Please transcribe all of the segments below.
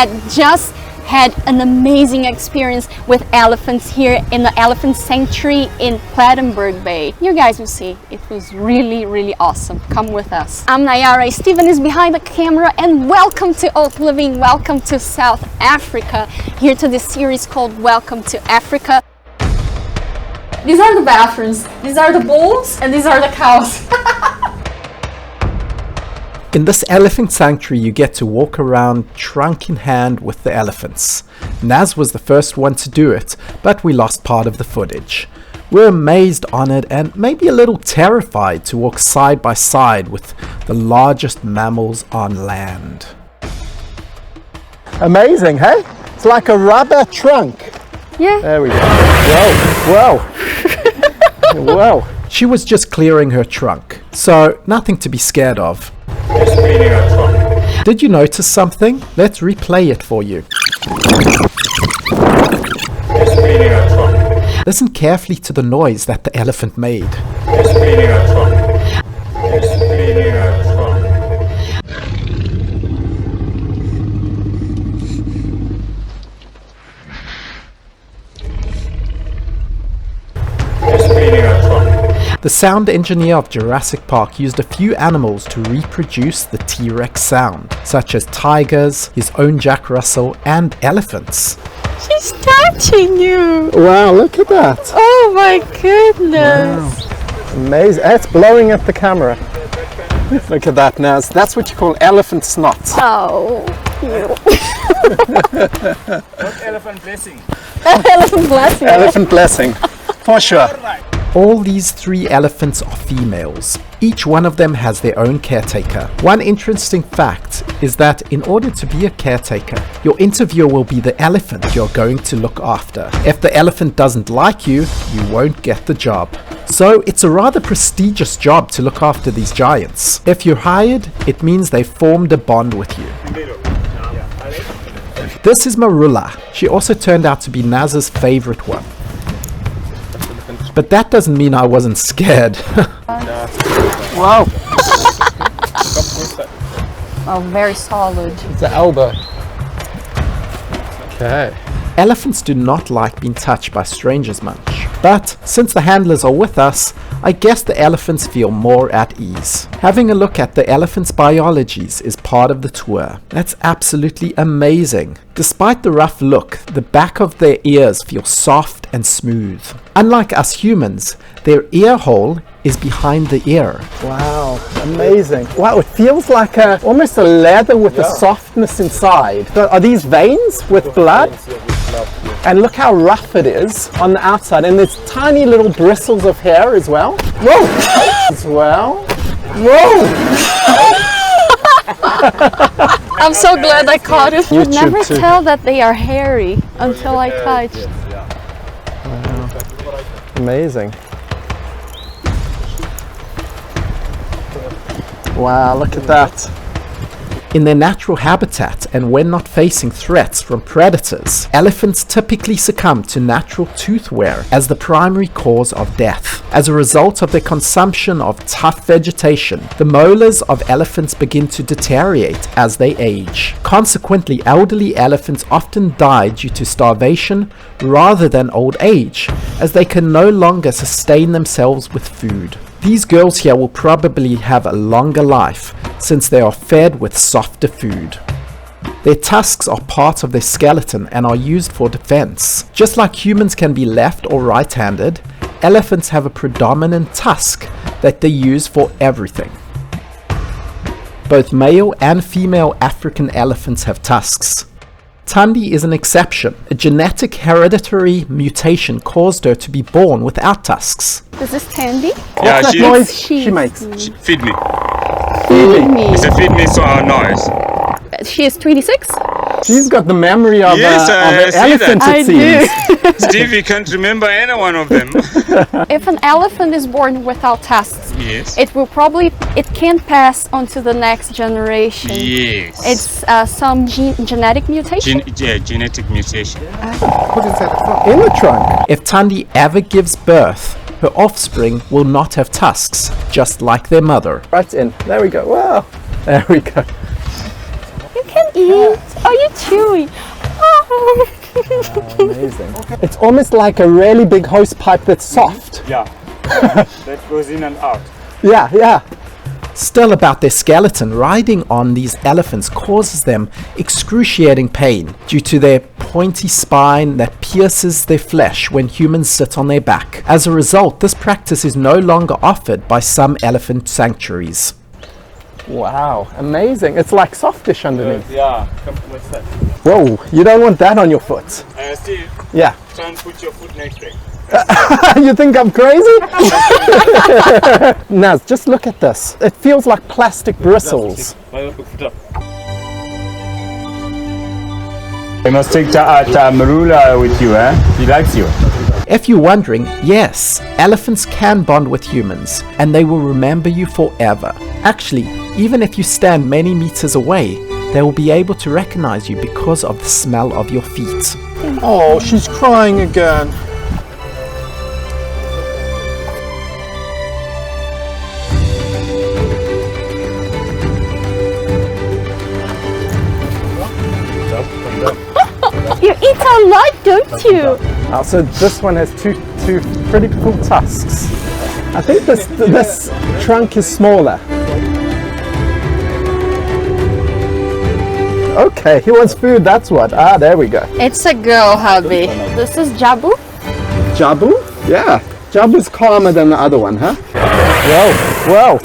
had just had an amazing experience with elephants here in the Elephant Sanctuary in Plettenberg Bay. You guys will see, it was really awesome. Come with us. I'm Nayara, Steven is behind the camera, and welcome to Oak Living, welcome to South Africa, here to this series called Welcome to Africa. These are the bathrooms, these are the bulls, and these are the cows. In this elephant sanctuary, you get to walk around trunk in hand with the elephants. Naz was the first one to do it, but we lost part of the footage. We're amazed, honored, and maybe a little terrified to walk side by side with the largest mammals on land. Amazing, hey? It's like a rubber trunk. Yeah. There we go. Whoa. Whoa. She was just clearing her trunk, so nothing to be scared of. Just cleaning our trunk. Did you notice something? Let's replay it for you. Just cleaning our trunk. Listen carefully to the noise that the elephant made. Just cleaning our trunk. Just cleaning our trunk. Just cleaning our trunk. The sound engineer of Jurassic Park used a few animals to reproduce the T-Rex sound, such as tigers, his own Jack Russell, and elephants. She's touching you. Wow, look at that. Oh my goodness. Wow. Amazing. It's blowing at the camera. Look at that, Naz. That's what you call elephant snot. Oh, cute. What elephant blessing? Elephant blessing. Elephant blessing. For sure. All these 3 elephants are females. Each one of them has their own caretaker. One interesting fact is that in order to be a caretaker, your interviewer will be the elephant you're going to look after. If the elephant doesn't like you, you won't get the job. So it's a rather prestigious job to look after these giants. If you're hired, it means they've formed a bond with you. This is Marula. She also turned out to be Naz's favorite one. But that doesn't mean I wasn't scared. Wow. Oh, very solid. It's the elbow. Okay. Elephants do not like being touched by strangers much. But since the handlers are with us, I guess the elephants feel more at ease. Having a look at the elephants' biologies is part of the tour. That's absolutely amazing. Despite the rough look, the back of their ears feel soft and smooth. Unlike us humans, their ear hole is behind the ear. Wow, amazing. Wow, it feels like almost a leather with a softness inside. So are these veins with blood? And look how rough it is on the outside. And there's tiny little bristles of hair as well. Whoa! As well. Whoa! I'm so glad I caught it. You YouTube never too. tell that they are hairy until I touched. Amazing. Wow, look at that. In their natural habitat and when not facing threats from predators, elephants typically succumb to natural tooth wear as the primary cause of death. As a result of their consumption of tough vegetation, the molars of elephants begin to deteriorate as they age. Consequently, elderly elephants often die due to starvation rather than old age, as they can no longer sustain themselves with food. These girls here will probably have a longer life since they are fed with softer food. Their tusks are part of their skeleton and are used for defense. Just like humans can be left or right-handed, elephants have a predominant tusk that they use for everything. Both male and female African elephants have tusks. Thandi is an exception. A genetic hereditary mutation caused her to be born without tusks. Is this Tandy? Yeah, What's that noise she She's- makes? Feed me. Feed me. It's a feed me so our noise. She is 26? She's got the memory of, Yes, of I an see elephant, that. it seems. Stevie can't remember any one of them. If an elephant is born without tusks, Yes. it can't pass on to the next generation. Yes. It's some genetic mutation. Genetic mutation. What is that? In the trunk. If Thandi ever gives birth, her offspring will not have tusks, just like their mother. Right in. There we go. Wow. There we go. You can eat. Oh, you chewy. Oh. Amazing. It's almost like a really big hose pipe that's soft. Yeah. That goes in and out. Yeah, yeah. Still about their skeleton, riding on these elephants causes them excruciating pain due to their pointy spine that pierces their flesh when humans sit on their back. As a result, this practice is no longer offered by some elephant sanctuaries. Wow, amazing. It's like softish underneath. Yeah. What's that? Whoa, you don't want that on your foot. Steve, Yeah. try and put your foot next to it. You think I'm crazy? Naz, just look at this. It feels like plastic bristles. You must take Marula with you, eh? He likes you. If you're wondering, yes, elephants can bond with humans, and they will remember you forever. Actually, even if you stand many meters away, they will be able to recognize you because of the smell of your feet. Oh, she's crying again. You eat a lot, don't you? So this one has two pretty full tusks. I think this trunk is smaller. Okay, he wants food, that's what. Ah, there we go. It's a girl, hubby. This is Jabu. Jabu? Yeah. Jabu's calmer than the other one, huh? Whoa, whoa,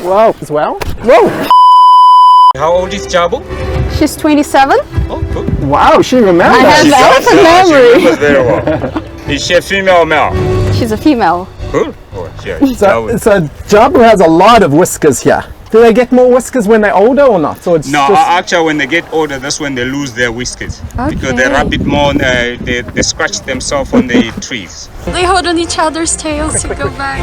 whoa, as well? Whoa! How old is Jabu? She's 27. Oh, good. Wow, she remembers. I have She elephant does, she memory. remembers very well. Is she a female or male? She's a female. Good. Oh, yeah. So Jabu has a lot of whiskers here. Do they get more whiskers when they're older or not? Or it's No, just... actually, when they get older, that's when they lose their whiskers. Because they rub it more, they scratch themselves on the trees. They hold on each other's tails to go back.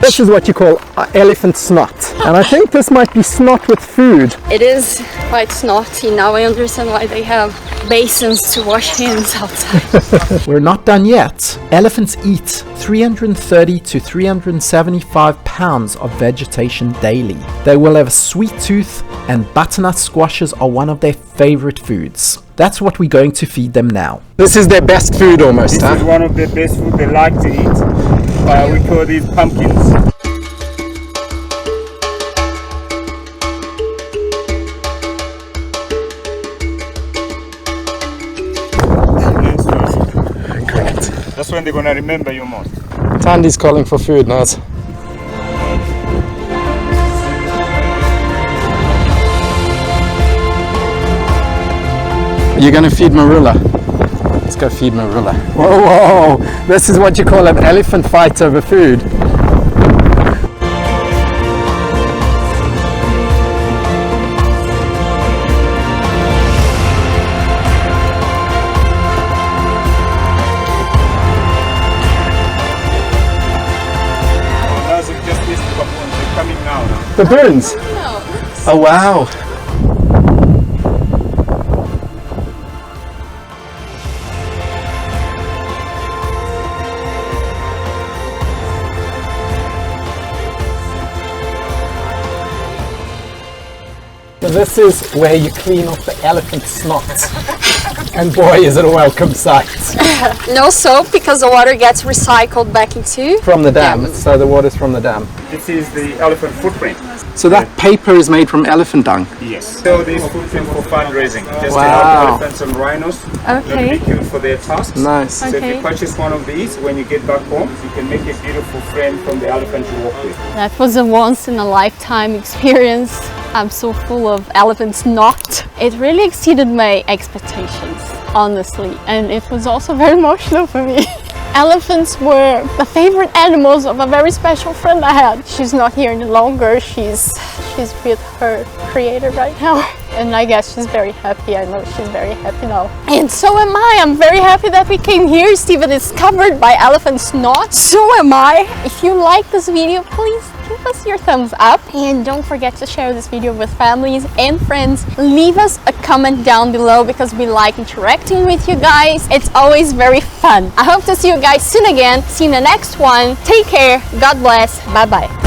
This is what you call elephant snot. And I think this might be snot with food. It is quite snotty. Now I understand why they have basins to wash hands outside. We're not done yet. Elephants eat 330 to 375 pounds of vegetation daily. They will have a sweet tooth, and butternut squashes are one of their favorite foods. That's what we're going to feed them now. This is their best food almost, This is huh? one of the best food they like to eat. We call these pumpkins. Great. That's when they're gonna remember you most. Tandy's calling for food, Naz. You're gonna feed Marula. Let's go feed Marula. Whoa, whoa! This is what you call an elephant fight over food. They're coming now. Baboons? Oh wow! So this is where you clean off the elephant snot. And boy, is it a welcome sight. No soap because the water gets recycled back into. From the dam, Yeah. so the water's from the dam. This is the elephant footprint. So that paper is made from elephant dung. Yes. So these footprint for fundraising, just Wow. to help elephants and rhinos. Okay. Not be killed for their tusks. Nice. So if Okay. you purchase one of these, when you get back home, you can make a beautiful frame from the elephant you walk with. That was a once in a lifetime experience. I'm so full of elephant snot. It really exceeded my expectations, honestly, and it was also very emotional for me. Elephants were the favorite animals of a very special friend I had. She's not here any longer. She's with her creator right now. And I guess she's very happy. I know she's very happy now. And so am I. I'm very happy that we came here. Steven is covered by elephant snot. So am I. If you like this video, please give us your thumbs up. And don't forget to share this video with families and friends. Leave us a comment down below because we like interacting with you guys. It's always very fun. I hope to see you guys soon again. See you in the next one. Take care. God bless. Bye bye.